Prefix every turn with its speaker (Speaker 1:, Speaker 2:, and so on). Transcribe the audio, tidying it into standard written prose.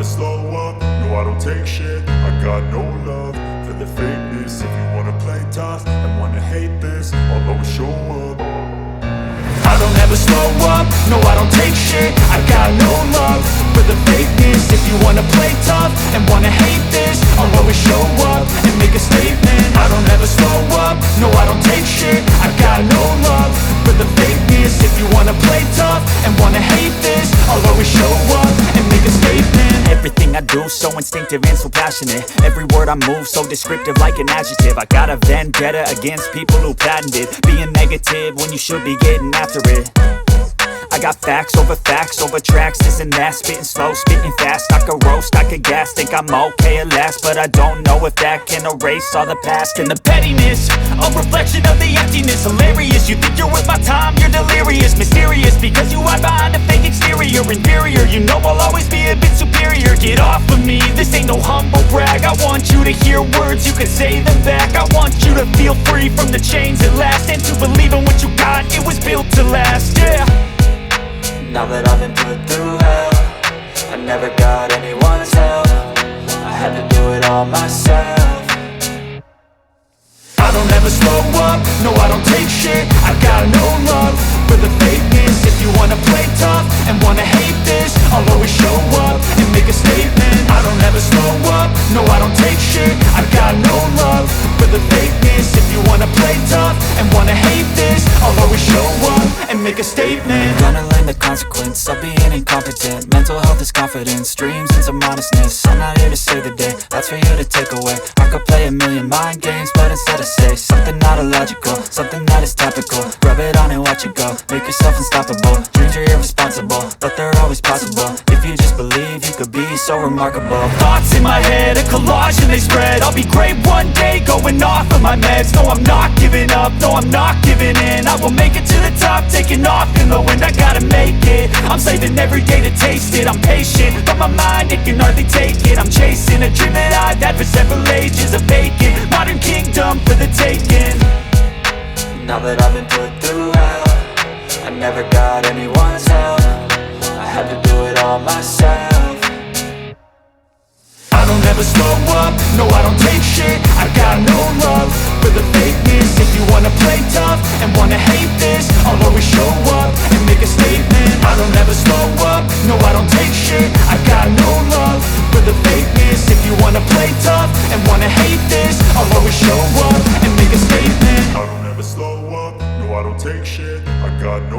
Speaker 1: slow up, no I don't take shit. I got no love for the fakeness. If you wanna play tough and wanna hate this, I'll always show up. I don't ever slow up, no I don't take shit. I got no love for the fakeness. If you wanna play tough and wanna hate this, I'll always show up and make a statement. I don't ever slow up, no I don't take shit. I got no love for the fakeness. If you wanna play tough and wanna hate this, I'll always show up and make a statement.
Speaker 2: Everything I do so instinctive and so passionate. Every word I move so descriptive like an adjective. I got a vendetta against people who patented being negative when you should be getting after it. I got facts over tracks, this and that. Spitting slow, spitting fast, I could roast, I could gas. Think I'm okay at last, but I don't know if that can erase all the past. And the pettiness, a reflection of the emptiness. Hilarious, you think you're worth my time, you're delirious. Mysterious, because you hide behind a fake exterior. Inferior, you know I'll always be a bit superior. Get off of me, this ain't no humble brag. I want you to hear words, you can say them back. I want you to feel free from the chains at last, and to believe in what you got, it was built to last, yeah.
Speaker 3: Now that I've been put through hell, I never got anyone's help. I had to do it all myself.
Speaker 1: I don't ever slow up, no I don't take shit. I got no love for the fakeness. If you wanna play tough and wanna hate this, I'll always show up and make a statement. I don't ever slow up, no I don't take shit. I got no love for the fakeness. If you wanna play tough and wanna hate this, I'll always show up and make a statement.
Speaker 3: Gonna learn the consequence of being incompetent. Mental health is confidence, dreams and some honestness. I'm not here to save the day, that's for you to take away. I could play a million mind games, but instead I say something not illogical, something that is topical. Rub it on and watch it go, make yourself unstoppable. Dreams are irresponsible, but they're always possible. If you just believe, you could be so remarkable.
Speaker 2: Thoughts in my head, a collage and they spread. I'll be great one day, going off of my meds. No, I'm not giving up, no, I'm not giving in. I will make it to the top, taking off in the wind. I gotta make it, I'm saving every day to taste it. I'm patient, but my mind, it can hardly take it. I'm chasing a dream that I've had for several ages. A vacant, modern kingdom for the taking.
Speaker 3: Now that I've been put through hell, I never got anyone's help. I had to do it all myself.
Speaker 1: I don't ever slow up, no I don't take shit. I got no love for the fakeness. If you wanna play tough and wanna hate this, I'll always show up